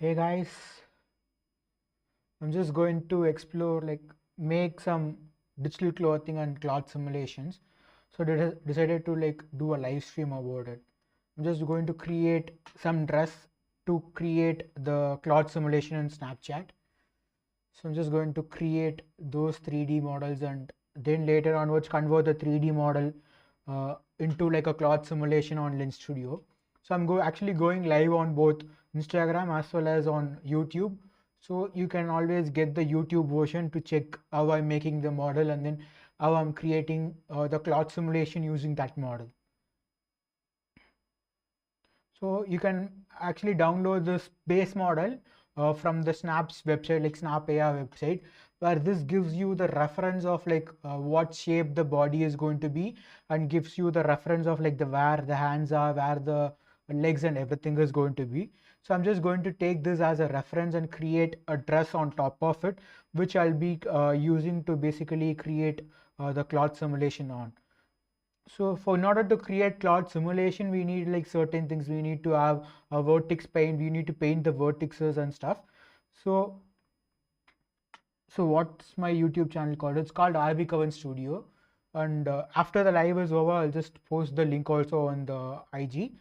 Hey guys, I'm just going to explore make some digital clothing and cloth simulations. So I decided to do a live stream about it. I'm just going to create some dress to create the cloth simulation in Snapchat. So I'm just going to create those 3D models and then later onwards convert the 3D model into like a cloth simulation on Lens Studio. So I'm actually going live on both Instagram as well as on YouTube. So you can always get the YouTube version to check how I'm making the model and then how I'm creating the cloth simulation using that model. So you can actually download this base model from the Snap's website, like SnapAR website, where this gives you the reference of what shape the body is going to be and gives you the reference of like the where the hands are, where the legs and everything is going to be. So I'm just going to take this as a reference and create a dress on top of it, which I'll be using to basically create the cloth simulation on. So for in order to create cloud simulation, we need like certain things. We need to have a vertex paint. We need to paint the vertices and stuff. So what's my YouTube channel called? It's called Rbkavin Studio. And after the live is over, I'll just post the link also on the IG.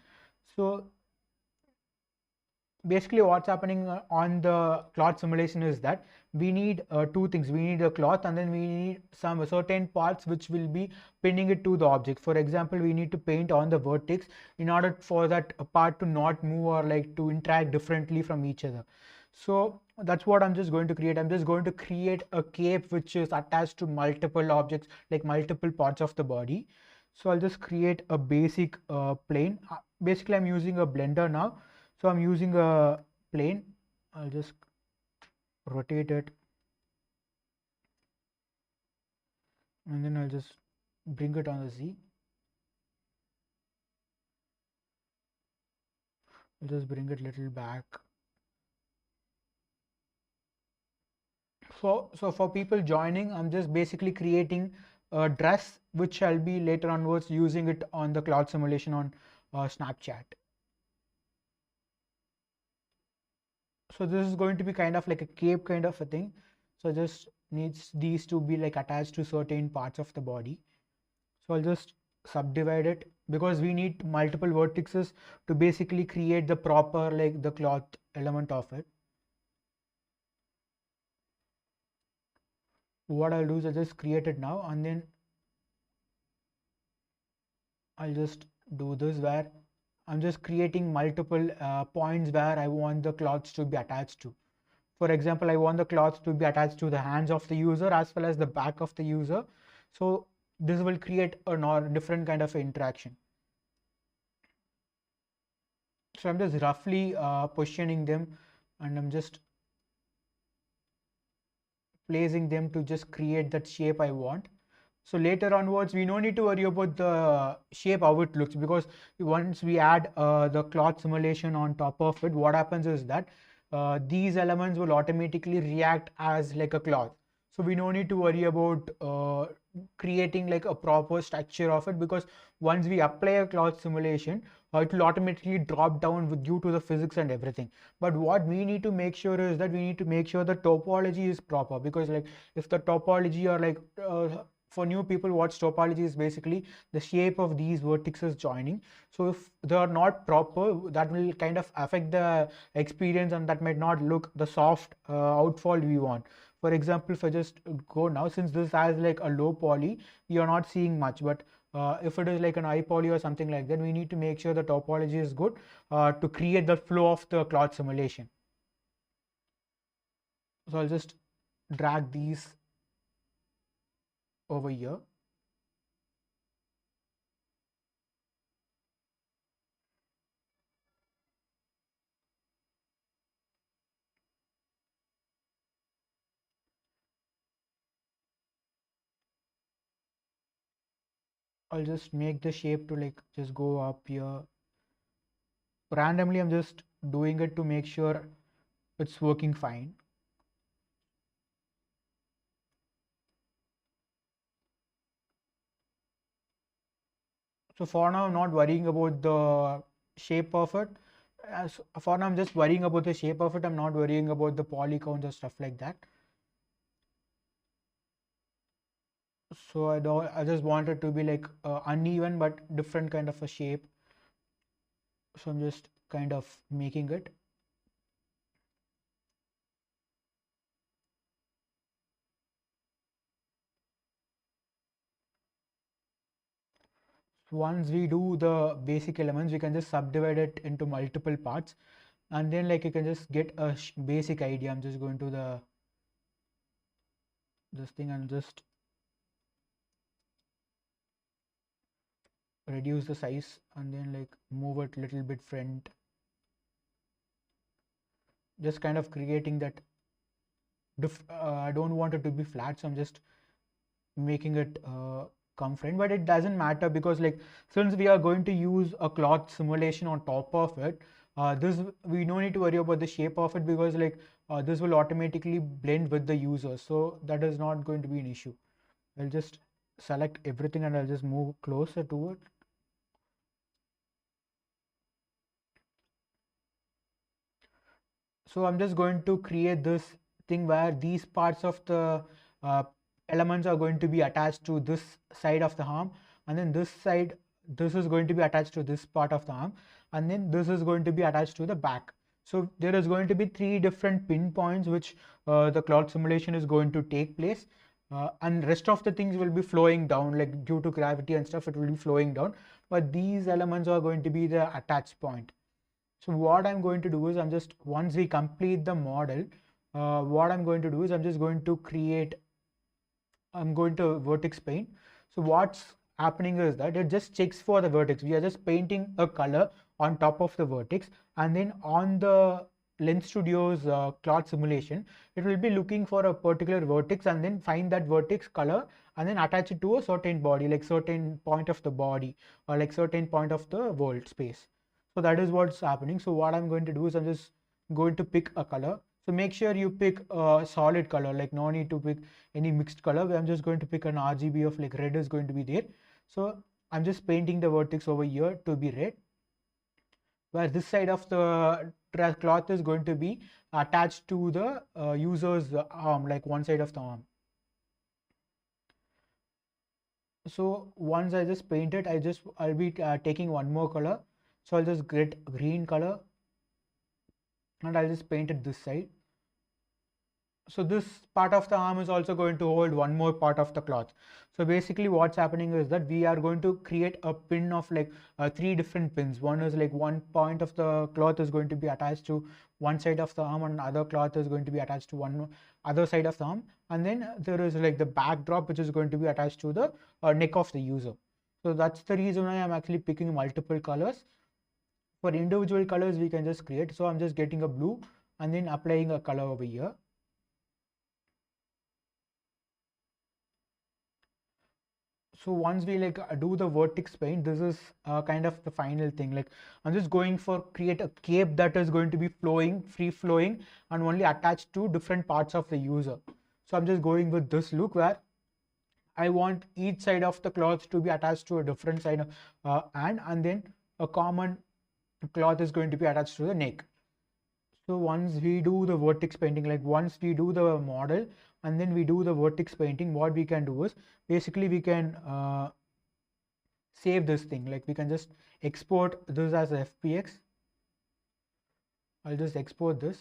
So basically what's happening on the cloth simulation is that we need two things. We need a cloth and then we need some certain parts which will be pinning it to the object. For example, we need to paint on the vertex in order for that part to not move or like to interact differently from each other. So that's what I'm just going to create. I'm just going to create a cape which is attached to multiple objects, like multiple parts of the body. So I'll just create a basic plane. Basically I'm using a blender now. So I'm using a plane. I'll just rotate it and then I'll just bring it on the Z. I'll just bring it little back. So for people joining, I'm just basically creating a dress which shall be later onwards using it on the cloud simulation on Snapchat. So this is going to be kind of like a cape kind of a thing. So just needs these to be like attached to certain parts of the body. So I'll just subdivide it because we need multiple vertices to basically create the proper like the cloth element of it. What I'll do is I'll just create it now and then I'll just do this where I'm just creating multiple points where I want the cloths to be attached to. For example, I want the cloths to be attached to the hands of the user as well as the back of the user. So this will create a different kind of interaction. So I'm just roughly positioning them and I'm just placing them to just create that shape I want. So later onwards, we no need to worry about the shape how it looks because once we add the cloth simulation on top of it, what happens is that these elements will automatically react as like a cloth. So we no need to worry about creating like a proper structure of it because once we apply a cloth simulation, it will automatically drop down due to the physics and everything. But what we need to make sure is that we need to make sure the topology is proper because like if the topology or like for new people, what topology is basically the shape of these vertices joining. So if they are not proper, that will kind of affect the experience and that might not look the soft outfall we want. For example, if I just go now, since this has like a low poly, you are not seeing much, but if it is like an high poly or something like that, we need to make sure the topology is good to create the flow of the cloth simulation. So I'll just drag these over here. I'll just make the shape to like just go up here. Randomly, I'm just doing it to make sure it's working fine. So for now, I'm not worrying about the shape of it. As for now, I'm just worrying about the shape of it. I'm not worrying about the polygons or stuff like that. So I just want it to be like uneven but different kind of a shape. So I'm just kind of making it. Once we do the basic elements, we can just subdivide it into multiple parts, and then like you can just get a basic idea. I'm just going to the this thing and just reduce the size and then like move it little bit front, just kind of creating that I don't want it to be flat, so I'm just making it come front, but it doesn't matter because like since we are going to use a cloth simulation on top of it, this we no need to worry about the shape of it because like this will automatically blend with the user, so that is not going to be an issue. I'll just select everything and I'll just move closer to it. So I'm just going to create this thing where these parts of the uh, elements are going to be attached to this side of the arm, and then this side, this is going to be attached to this part of the arm, and then this is going to be attached to the back. So there is going to be 3 different pinpoints which the cloth simulation is going to take place, and rest of the things will be flowing down, like due to gravity and stuff it will be flowing down, but these elements are going to be the attach point. So what I'm going to do is once we complete the model, what I'm going to do is I'm just going to create, I'm going to Vertex Paint. So what's happening is that it just checks for the vertex. We are just painting a color on top of the vertex, and then on the Lens Studio's cloth simulation, it will be looking for a particular vertex and then find that vertex color and then attach it to a certain body, like certain point of the body or like certain point of the world space. So that is what's happening. So what I'm going to do is I'm just going to pick a color. So make sure you pick a solid color, like no need to pick any mixed color. I'm just going to pick an RGB of like red is going to be there. So I'm just painting the vertex over here to be red, where this side of the cloth is going to be attached to the user's arm, like one side of the arm. So once I just paint it, I'll be taking one more color. So I'll just get green color and I'll just paint it this side. So this part of the arm is also going to hold one more part of the cloth. So basically what's happening is that we are going to create a pin of like 3 different pins. One is like one point of the cloth is going to be attached to one side of the arm, and other cloth is going to be attached to one other side of the arm, and then there is like the backdrop which is going to be attached to the neck of the user. So that's the reason why I'm actually picking multiple colors. For individual colors we can just create. So I'm just getting a blue and then applying a color over here. So once we like do the vertex paint, this is kind of the final thing. Like I'm just going for create a cape that is going to be flowing, free flowing, and only attached to different parts of the user. So I'm just going with this look where I want each side of the cloth to be attached to a different side of and then a common cloth is going to be attached to the neck. So once we do the vertex painting, like once we do the model and then we do the vertex painting, what we can do is basically we can save this thing. Like we can just export this as a FPX. I'll just export this.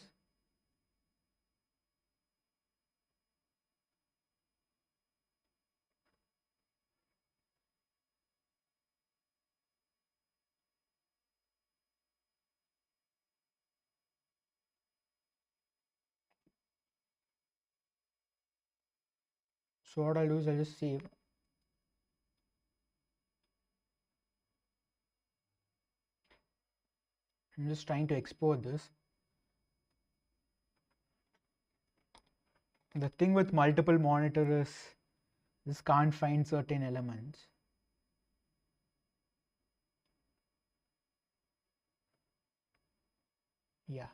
So what I'll do is I'll just save. I'm just trying to export this. The thing with multiple monitor is this can't find certain elements. Yeah.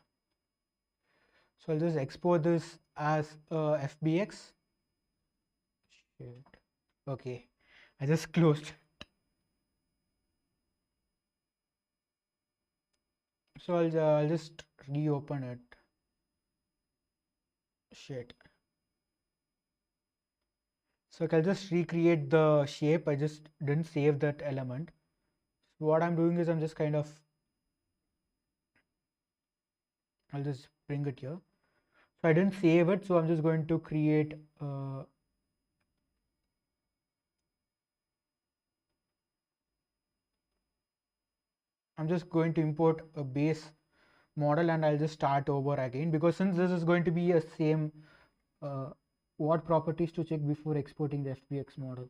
So I'll just export this as a FBX. Shit. Okay. I just closed. So I'll just reopen it. Shit. So I'll just recreate the shape. I just didn't save that element. So what I'm doing is I'm just kind of, I'll just bring it here. So I didn't save it, so I'm just going to create I'm just going to import a base model, and I'll just start over again, because since this is going to be a same what properties to check before exporting the FBX model.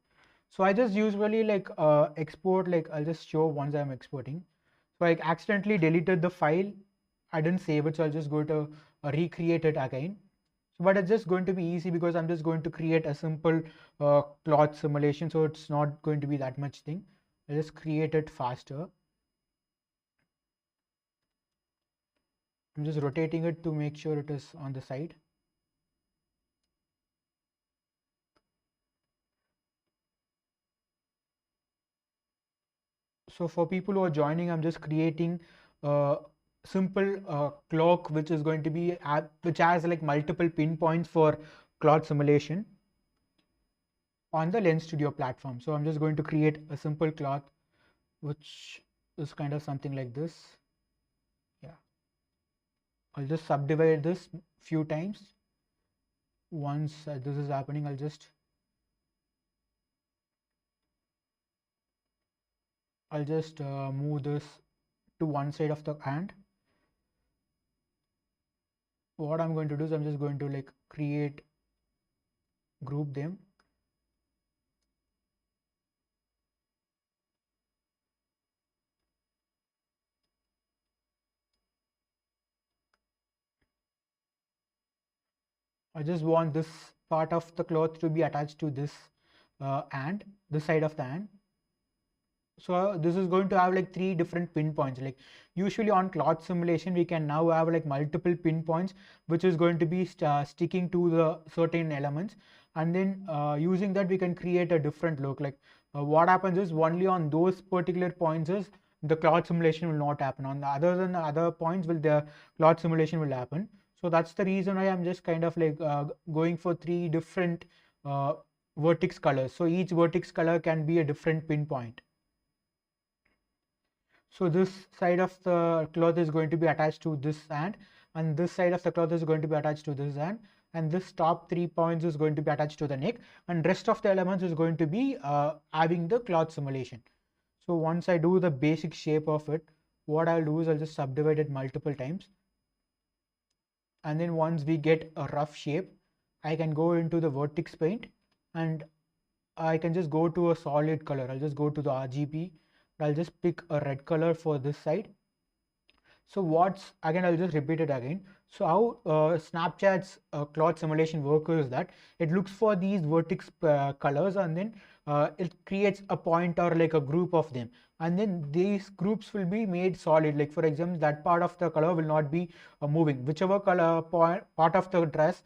So I just usually like export, like I'll just show once I'm exporting. So I accidentally deleted the file. I didn't save it, so I'll just go to recreate it again. So, but it's just going to be easy because I'm just going to create a simple cloth simulation, so it's not going to be that much thing. I'll just create it faster. I'm just rotating it to make sure it is on the side. So for people who are joining, I'm just creating a simple clock which is going to be which has like multiple pinpoints for cloth simulation on the Lens Studio platform. So I'm just going to create a simple cloth which is kind of something like this. Yeah, I'll just subdivide this few times. Once this is happening, I'll just move this to one side of the hand. What I'm going to do is I'm just going to like group them. I just want this part of the cloth to be attached to this and this side of the hand. So this is going to have like 3 different pinpoints. Like usually on cloth simulation, we can now have like multiple pinpoints, which is going to be sticking to the certain elements. And then using that, we can create a different look. Like what happens is only on those particular points is the cloth simulation will not happen. On the other than the other points, will the cloth simulation will happen. So that's the reason why I'm just kind of like going for 3 different vertex colors. So each vertex color can be a different pinpoint. So this side of the cloth is going to be attached to this hand, and this side of the cloth is going to be attached to this hand, and this top 3 points is going to be attached to the neck, and rest of the elements is going to be having the cloth simulation. So once I do the basic shape of it, what I'll do is I'll just subdivide it multiple times, and then once we get a rough shape, I can go into the Vertex Paint and I can just go to a solid color. I'll just go to the RGB. I'll just pick a red color for this side. So what's again, I'll just repeat it again. So how Snapchat's cloth simulation work is that it looks for these vertex colors, and then it creates a point or like a group of them, and then these groups will be made solid. Like for example, that part of the color will not be moving. Whichever color part of the dress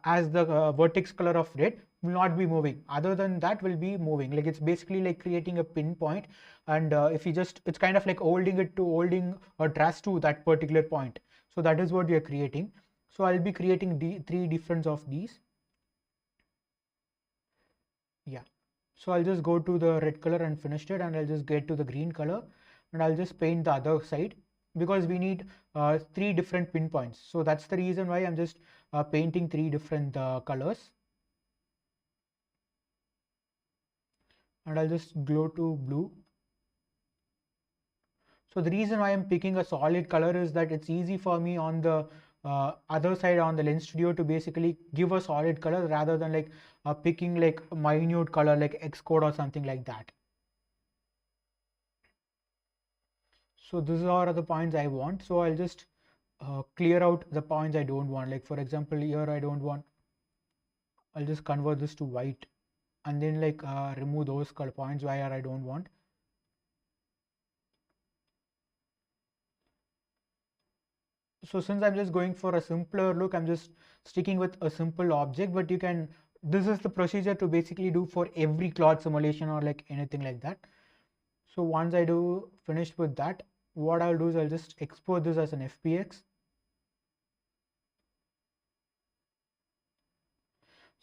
as the vertex color of red will not be moving. Other than that will be moving. Like it's basically like creating a pinpoint, and if you just, it's kind of like holding a dress to that particular point. So that is what we are creating. So I'll be creating 3 different of these. Yeah. So I'll just go to the red color and finished it, and I'll just get to the green color, and I'll just paint the other side because we need 3 different pinpoints. So that's the reason why I'm just painting 3 different colors. And I'll just go to blue. So the reason why I'm picking a solid color is that it's easy for me on the other side on the Lens Studio to basically give a solid color rather than like picking like a minute color like Xcode or something like that. So these are the points I want. So I'll just clear out the points I don't want. Like for example, here I don't want. I'll just convert this to white, and then like remove those color points where I don't want. So since I'm just going for a simpler look, I'm just sticking with a simple object, but you can, this is the procedure to basically do for every cloth simulation or like anything like that. So once I do finished with that, what I'll do is I'll just export this as an FPX.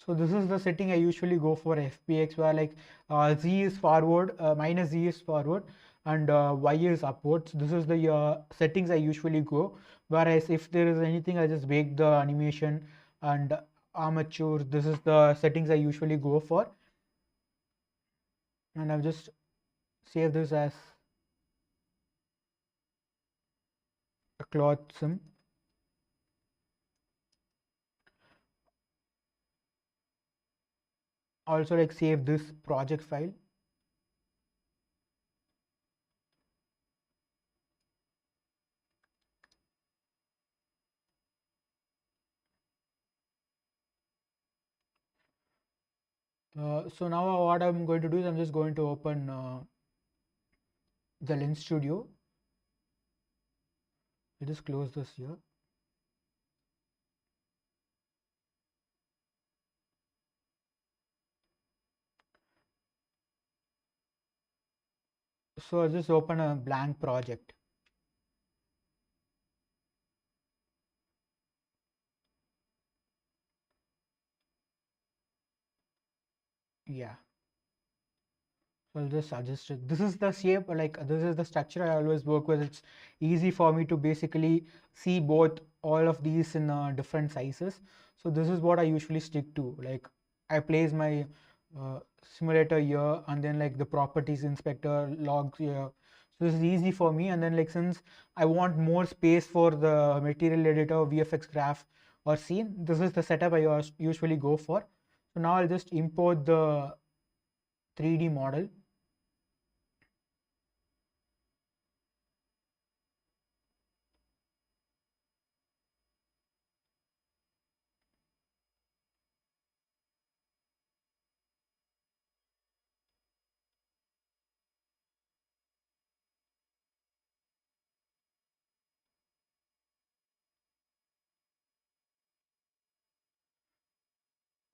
So this is the setting I usually go for FPX, where like Z is forward, minus Z is forward, and Y is upwards. This is the settings I usually go. Whereas if there is anything, I just bake the animation and armature. This is the settings I usually go for. And I'll just save this as a cloth sim. Also like save this project file. So now what I'm going to do is I'm just going to open the Lens Studio. I just close this here. So I'll just open a blank project. Yeah. So I'll just adjust it. This is the shape, like this is the structure I always work with. It's easy for me to basically see both all of these in different sizes. So this is what I usually stick to. Like I place my simulator here, and then like the properties inspector logs here. So this is easy for me. And then like since I want more space for the material editor, VFX graph or scene, this is the setup I usually go for. So now I'll just import the 3D model.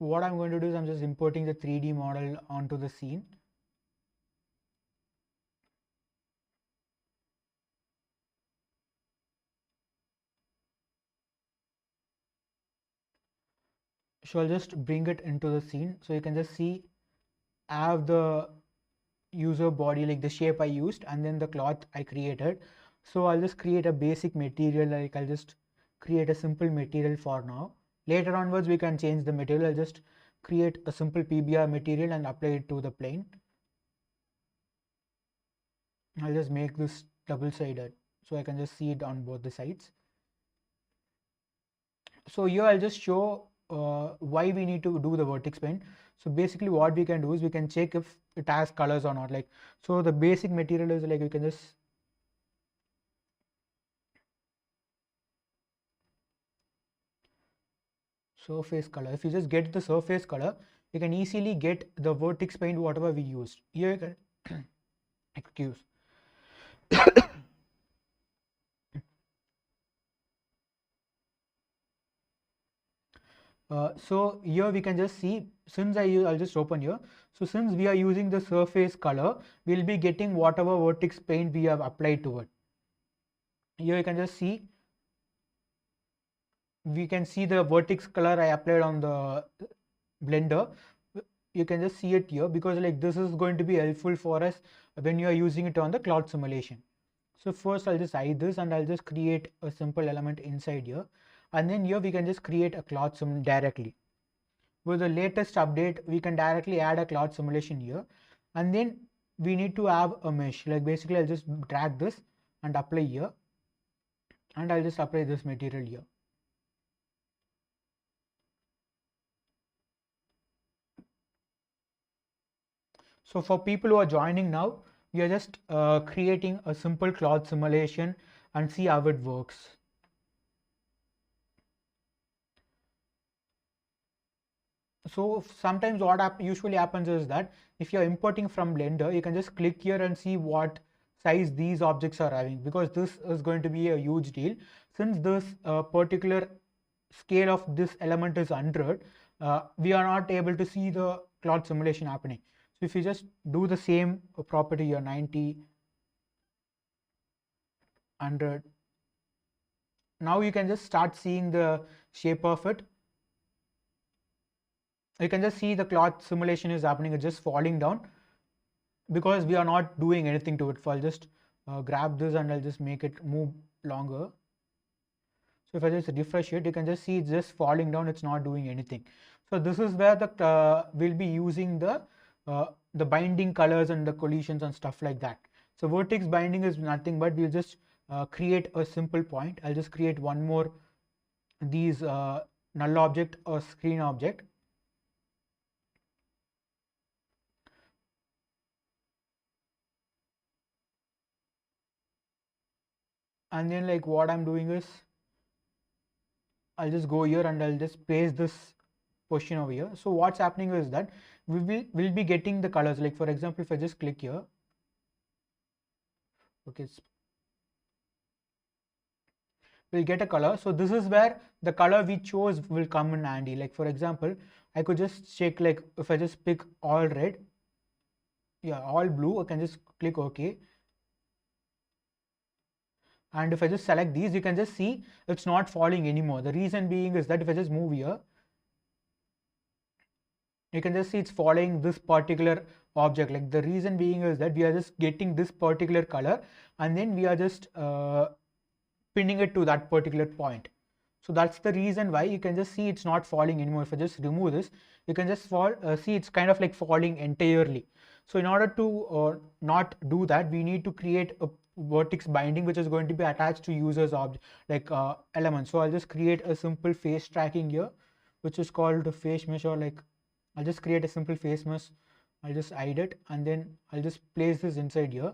What I'm going to do is I'm just importing the 3D model onto the scene. So I'll just bring it into the scene. So you can just see I have the user body, like the shape I used, and then the cloth I created. So I'll just create a basic material, like I'll just create a simple material for now. Later onwards, we can change the material. I'll just create a simple PBR material and apply it to the plane. I'll just make this double-sided so I can just see it on both the sides. So here I'll just show why we need to do the Vertex Paint. So basically what we can do is we can check if it has colors or not. Like, so the basic material is like you can just surface color. If you just get the surface color, you can easily get the Vertex Paint whatever we used. Here you can excuse. So here we can just see, since I'll just open here. So since we are using the surface color, we'll be getting whatever Vertex Paint we have applied to it. Here you can just see, we can see the vertex color I applied on the blender. You can just see it here because like this is going to be helpful for us when you are using it on the cloud simulation. So first I'll just hide this and I'll just create a simple element inside here, and then here we can just create a cloud sim directly. With the latest update, we can directly add a cloud simulation here, and then we need to have a mesh. Like basically I'll just drag this and apply here, and I'll just apply this material here. So for people who are joining now, we are just creating a simple cloud simulation and see how it works. So sometimes what usually happens is that if you're importing from Blender, you can just click here and see what size these objects are having, because this is going to be a huge deal. Since this particular scale of this element is 100, we are not able to see the cloud simulation happening. So if you just do the same property here, 90, and now you can just start seeing the shape of it. You can just see the cloth simulation is happening, it's just falling down because we are not doing anything to it. So I'll just grab this and I'll just make it move longer. So if I just refresh it, you can just see it's just falling down, it's not doing anything. So this is where the we'll be using the binding colors and the collisions and stuff like that. So vertex binding is nothing but we'll just create a simple point. I'll just create one more these null object or screen object. And then like what I'm doing is I'll just go here and I'll just paste this position over here. So what's happening is that we'll be getting the colors. Like for example, if I just click here, okay, we'll get a color. So this is where the color we chose will come in handy. Like for example, I could just check, like if I just pick all red, yeah, all blue, I can just click OK. And if I just select these, you can just see it's not falling anymore. The reason being is that if I just move here, you can just see it's following this particular object. Like the reason being is that we are just getting this particular color and then we are just pinning it to that particular point. So that's the reason why you can just see it's not falling anymore. If I just remove this, you can just see it's kind of like falling entirely. So in order to not do that, we need to create a vertex binding which is going to be attached to users object like elements. So I'll just create a simple face tracking here, which is called a face mesh, or like I'll just create a simple face mesh. I'll just hide it and then I'll just place this inside here,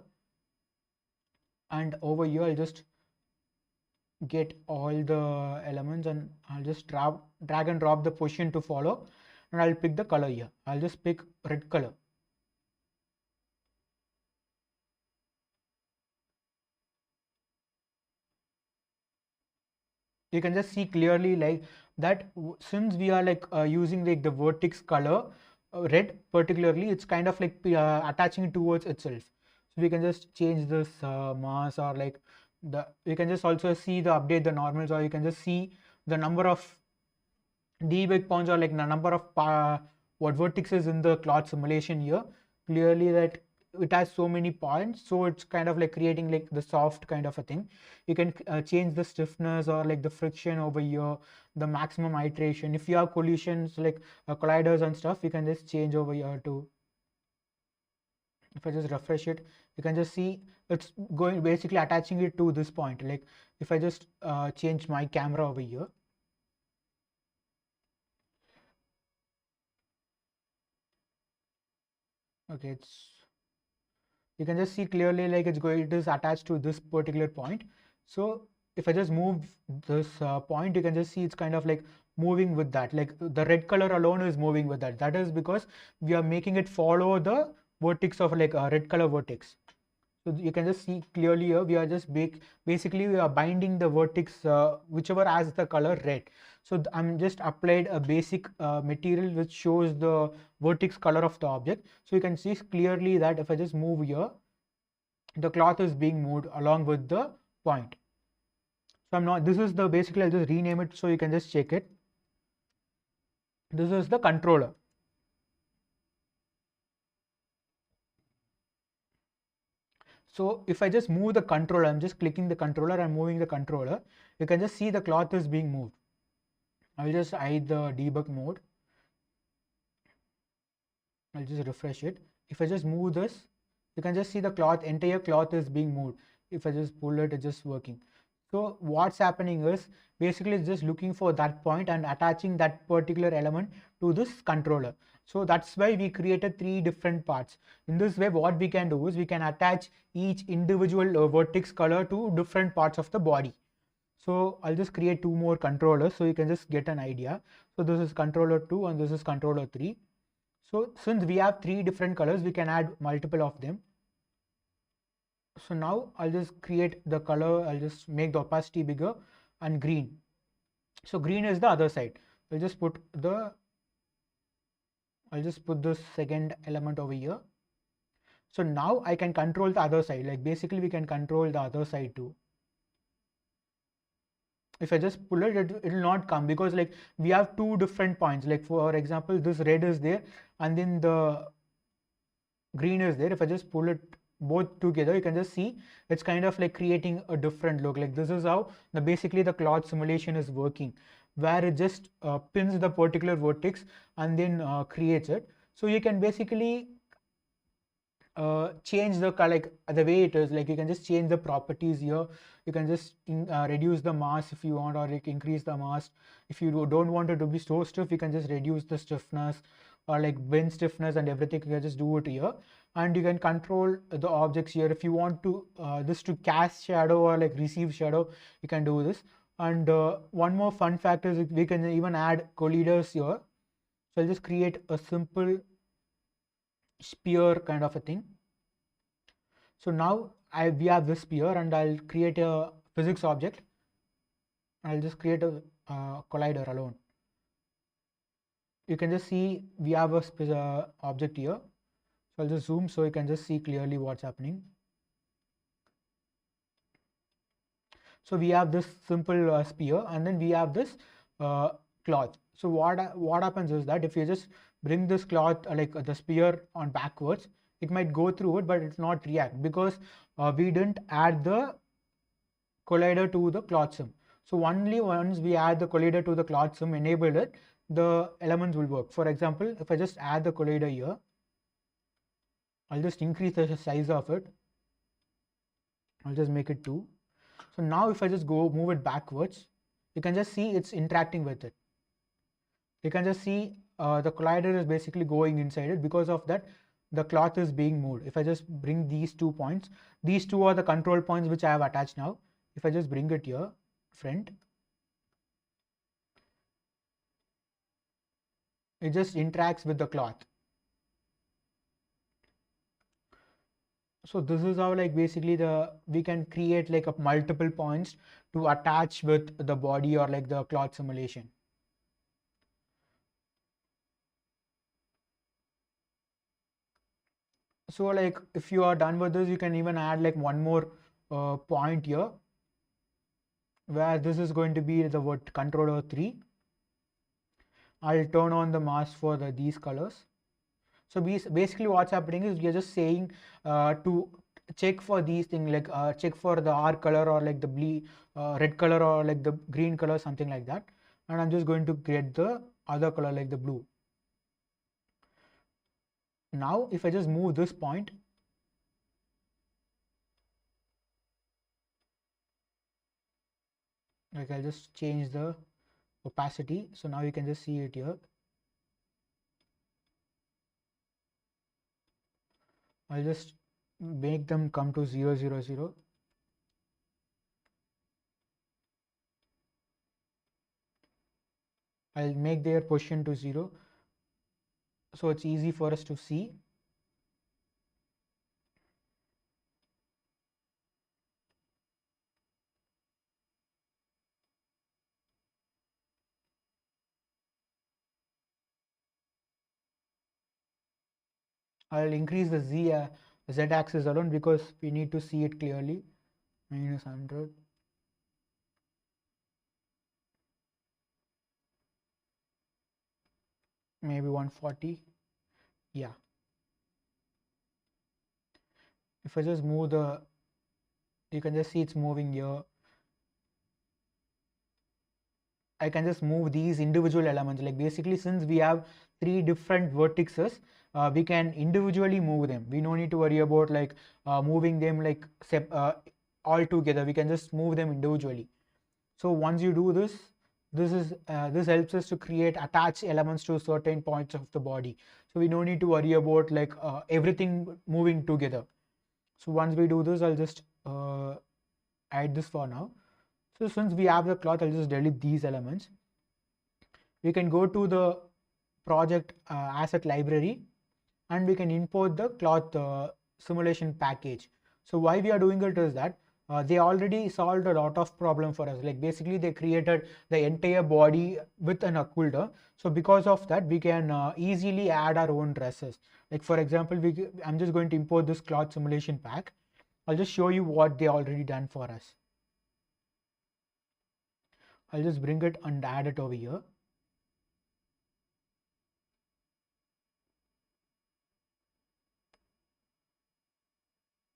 and over here I'll just get all the elements and I'll just drag and drop the position to follow, and I'll pick the color here. I'll just pick red color. You can just see clearly like that since we are like using like the vertex color red particularly, it's kind of like attaching towards itself. So we can just change this mass, or like you can just also see the update the normals, or you can just see the number of debug points, or like the number of what vertices in the cloth simulation here. Clearly that it has so many points, so it's kind of like creating like the soft kind of a thing. You can change the stiffness or like the friction over here, the maximum iteration. If you have collisions like colliders and stuff, you can just change over here too. If I just refresh it, you can just see it's going basically attaching it to this point. Like if I just change my camera over here, okay, you can just see clearly like it is attached to this particular point. So if I just move this point, you can just see it's kind of like moving with that, like the red color alone is moving with that. That is because we are making it follow the vertex of like a red color vertex. So you can just see clearly here we are just basically we are binding the vertex whichever has the color red. So I'm just applied a basic material which shows the vertex color of the object. So you can see clearly that if I just move here, the cloth is being moved along with the point. So I'm not, this is the basically I'll just rename it so you can just check it. This is the controller. So if I just move the controller, I'm just clicking the controller and moving the controller, you can just see the cloth is being moved. I'll just hide the debug mode. I'll just refresh it. If I just move this, you can just see the entire cloth is being moved. If I just pull it, it's just working. So what's happening is basically it's just looking for that point and attaching that particular element to this controller. So that's why we created 3 different parts. In this way, what we can do is we can attach each individual vertex color to different parts of the body. So I'll just create 2 more controllers so you can just get an idea. So this is controller 2 and this is controller 3. So since we have 3 different colors, we can add multiple of them. So now I'll just create the color, I'll just make the opacity bigger and green. So green is the other side. I'll just put this second element over here. So now I can control the other side. Like basically we can control the other side too. if I just pull it, it will not come, because like we have two different points. Like for example, this red is there and then the green is there. If I just pull it both together, you can just see it's kind of like creating a different look. Like this is how basically the cloth simulation is working, where it just pins the particular vertex and then creates it. So you can basically change the color, like the way it is. Like you can just change the properties here. You can just reduce the mass if you want, or like increase the mass. If you don't want it to be so stiff, you can just reduce the stiffness, or like bend stiffness and everything. You can just do it here, and you can control the objects here. If you want to this to cast shadow or like receive shadow, you can do this. And one more fun fact is we can even add colliders here. So I'll just create a simple spear kind of a thing. So now we have this spear, and I'll create a physics object. I'll just create a collider alone. You can just see we have a object here. So I'll just zoom so you can just see clearly what's happening. So we have this simple spear, and then we have this cloth. So what happens is that if you just bring this cloth like the spear on backwards, it might go through it, but it's not react, because we didn't add the collider to the cloth sim. So only once we add the collider to the cloth sim, enable it, the elements will work. For example, if I just add the collider here, I'll just increase the size of it. I'll just make it 2. So now if I just move it backwards, you can just see it's interacting with it. You can just see the collider is basically going inside it. Because of that, the cloth is being moved. If I just bring these 2 points, these 2 are the control points which I have attached now. If I just bring it here, front, it just interacts with the cloth. So this is how like basically we can create like a multiple points to attach with the body or like the cloth simulation. So like if you are done with this, you can even add like one more point here, where this is going to be the controller 3. I'll turn on the mask for these colors. So basically what's happening is we are just saying to check for these things, like check for the R color or like the red color or like the green color, something like that. And I'm just going to get the other color like the blue. Now if I just move this point, like I'll just change the opacity. So now you can just see it here. I'll just make them come to 0, 0, 0. I'll make their position to 0, so it's easy for us to see. I'll increase the z axis alone because we need to see it clearly. -100. Maybe 140. Yeah. If I just move you can just see it's moving here. I can just move these individual elements. Like basically, since we have 3 different vertices, we can individually move them. We don't need to worry about like moving them like all together. We can just move them individually. So once you do this, this helps us to create attached elements to certain points of the body. So we don't need to worry about like everything moving together. So once we do this, I'll just add this for now. So since we have the cloth, I'll just delete these elements. We can go to the project asset library, and we can import the cloth simulation package. So why we are doing it is that they already solved a lot of problem for us. Like basically they created the entire body with an occulter. So because of that, we can easily add our own dresses. Like for example, I'm just going to import this cloth simulation pack. I'll just show you what they already done for us. I'll just bring it and add it over here.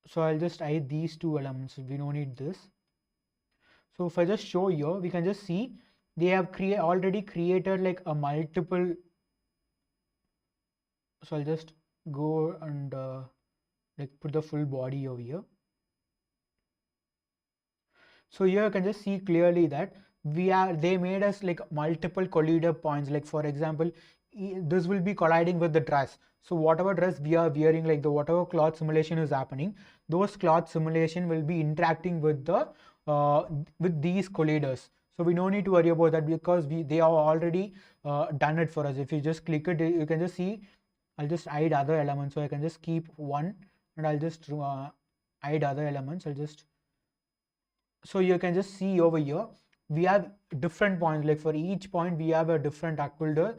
So I'll just hide these two elements. We don't need this. So if I just show here, we can just see they have already created like a multiple. So I'll just go and like put the full body over here. So here you can just see clearly that they made us like multiple collider points. Like for example, this will be colliding with the dress. So whatever dress we are wearing, like the whatever cloth simulation is happening, those cloth simulation will be interacting with the with these colliders. So we don't need to worry about that because they have already done it for us. If you just click it, you can just see. I'll just hide other elements. So I can just keep one, and I'll just hide other elements. So you can just see over here we have different points. Like for each point we have a different occluder,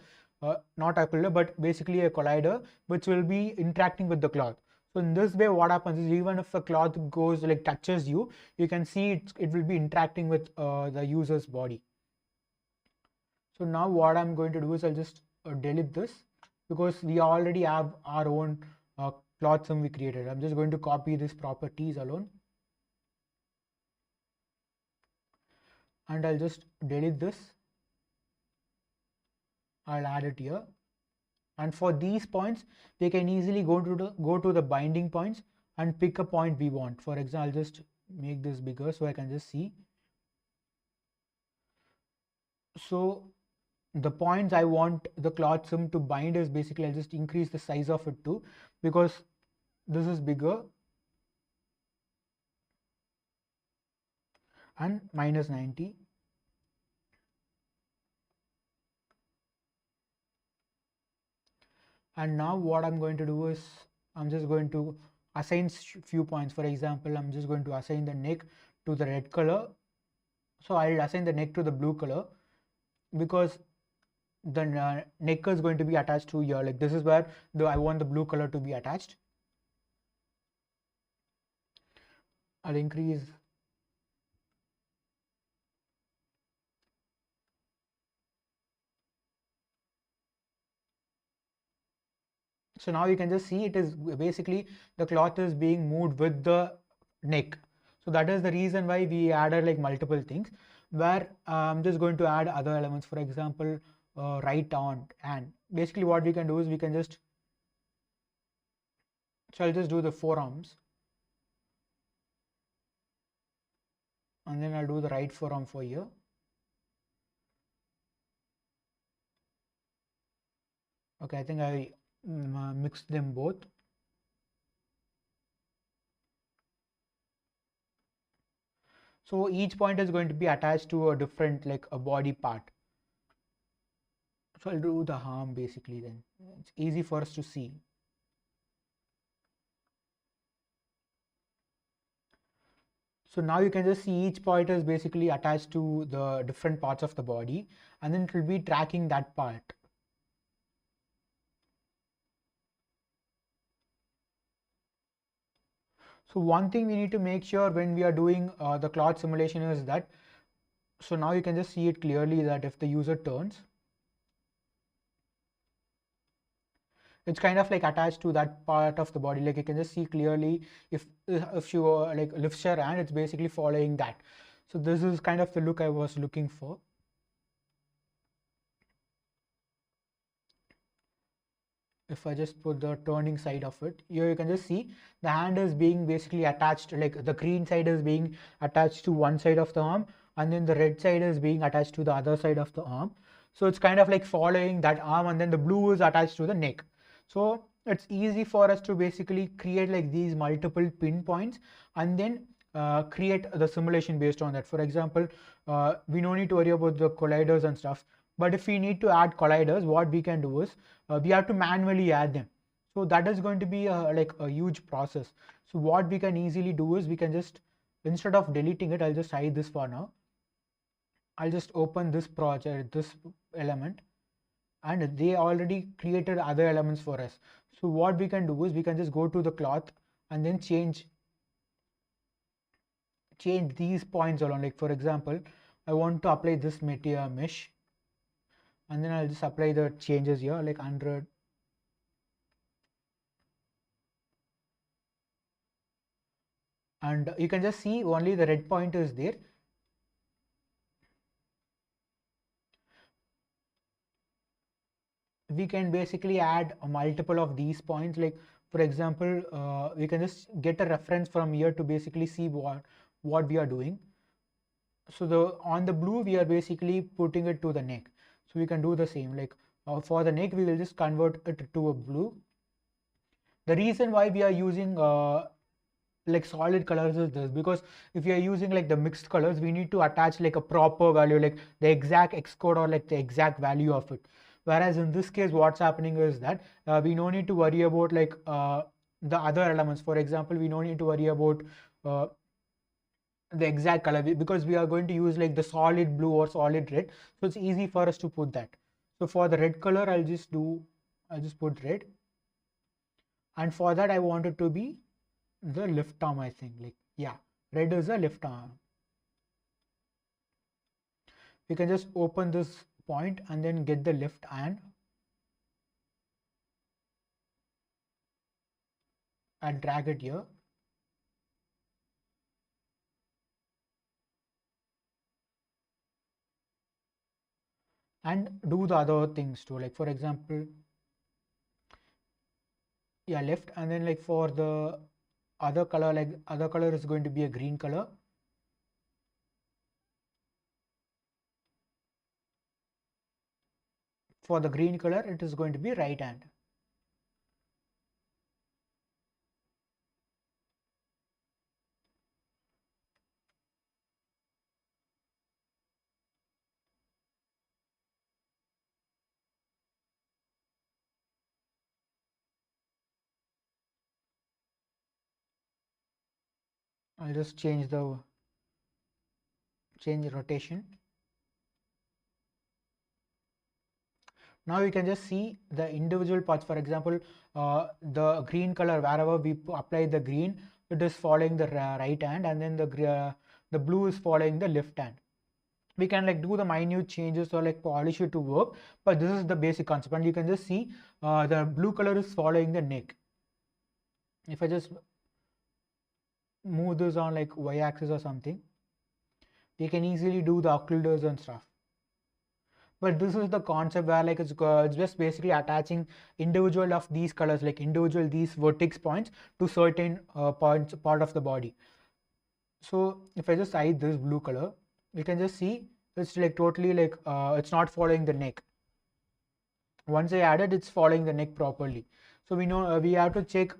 not occluder but basically a collider, which will be interacting with the cloth. So in this way what happens is even if the cloth goes like touches you, you can see it will be interacting with the user's body. So now what I'm going to do is I'll just delete this because we already have our own cloth sim we created. I'm just going to copy this properties alone. And I'll just delete this. I'll add it here. And for these points, they can easily go to the binding points and pick a point we want. For example, I'll just make this bigger so I can just see. So the points I want the cloth sim to bind is basically I'll just increase the size of it too, because this is bigger, and -90. And now what I'm going to do is I'm just going to assign few points. For example, I'm just going to assign the neck to the red color. So I'll assign the neck to the blue color because the neck is going to be attached to here. Like this is where I want the blue color to be attached. I'll increase. So now you can just see it is basically the cloth is being moved with the neck. So that is the reason why we added like multiple things, where I'm just going to add other elements. For example, right arm, and basically what we can do is we can just, so I'll just do the forearms, and then I'll do the right forearm for here. Okay, I think I mixed them both. So each point is going to be attached to a different, like a body part. So I'll do the arm basically, then it's easy for us to see. So now you can just see each point is basically attached to the different parts of the body, and then it will be tracking that part. So one thing we need to make sure when we are doing the cloth simulation is that, so now you can just see it clearly that if the user turns, it's kind of like attached to that part of the body. Like you can just see clearly if she like lifts her hand, it's basically following that. So this is kind of the look I was looking for. If I just put the turning side of it, here you can just see the hand is being basically attached, like the green side is being attached to one side of the arm, and then the red side is being attached to the other side of the arm. So it's kind of like following that arm, and then the blue is attached to the neck. So it's easy for us to basically create like these multiple pinpoints and then create the simulation based on that. For example, we don't need to worry about the colliders and stuff. But if we need to add colliders, what we can do is we have to manually add them. So that is going to be like a huge process. So what we can easily do is we can just, instead of deleting it, I'll just hide this for now. I'll just open this project, this element, and they already created other elements for us. So what we can do is we can just go to the cloth and then change these points along. Like for example, I want to apply this material mesh, and then I'll just apply the changes here like 100. And you can just see only the red point is there. We can basically add a multiple of these points, like for example, we can just get a reference from here to basically see what we are doing. So on the blue we are basically putting it to the neck, so we can do the same, like for the neck we will just convert it to a blue. The reason why we are using like solid colors is this, because if you are using like the mixed colors, we need to attach like a proper value, like the exact Xcode or like the exact value of it. Whereas in this case what's happening is that we no need to worry about like the other elements. For example, we no need to worry about uh, the exact color, because we are going to use like the solid blue or solid red, so it's easy for us to put that. So for the red color I'll just put red, and for that I want it to be the left arm, I think, like, yeah, red is a left arm. We can just open this point and then get the left hand and drag it here. And do the other things too, like for example, yeah, left, and then like for the other color, like other color is going to be a green color. For the green color it is going to be right hand. I'll just change rotation. Now you can just see the individual parts. For example, the green color, wherever we apply the green, it is following the right hand, and then the blue is following the left hand. We can like do the minute changes or like polish it to work, but this is the basic concept. And you can just see the blue color is following the neck. If I just move this on like y-axis or something, we can easily do the occluders and stuff. But this is the concept where like it's just basically attaching individual of these colors, like individual these vertex points to certain part of the body. So if I just hide this blue color, you can just see it's like totally like it's not following the neck. Once I added, it's following the neck properly. So we know we have to check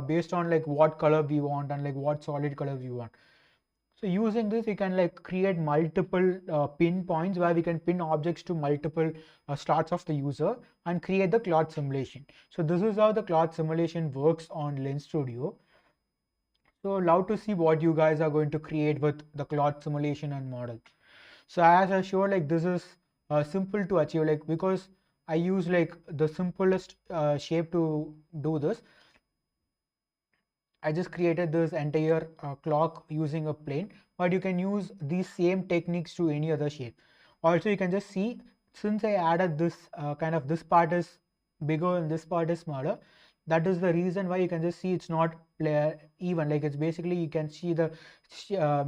based on like what color we want and like what solid color we want. So using this, we can like create multiple pin points where we can pin objects to multiple slots of the user and create the cloth simulation. So this is how the cloth simulation works on Lens Studio. So love to see what you guys are going to create with the cloth simulation and model. So as I showed, like this is simple to achieve, like because I use like the simplest shape to do this. I just created this entire clock using a plane, but you can use these same techniques to any other shape. Also, you can just see, since I added this kind of this part is bigger and this part is smaller, that is the reason why you can just see it's not even, like it's basically you can see the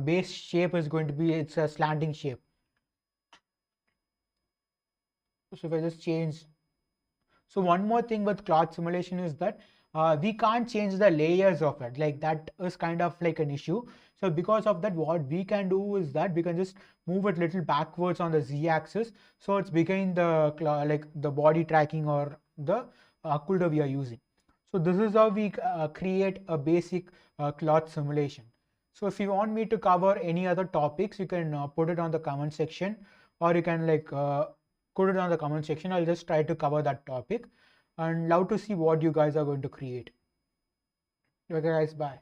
base shape is going to be, it's a slanting shape. So if I just change, so one more thing with cloth simulation is that we can't change the layers of it, like that is kind of like an issue. So because of that, what we can do is that we can just move it little backwards on the z-axis, so it's becoming the like the body tracking or the occluder we are using. So this is how we create a basic cloth simulation. So if you want me to cover any other topics, you can put it on the comment section, or you can like put it on the comment section. I'll just try to cover that topic and love to see what you guys are going to create. Okay guys, bye.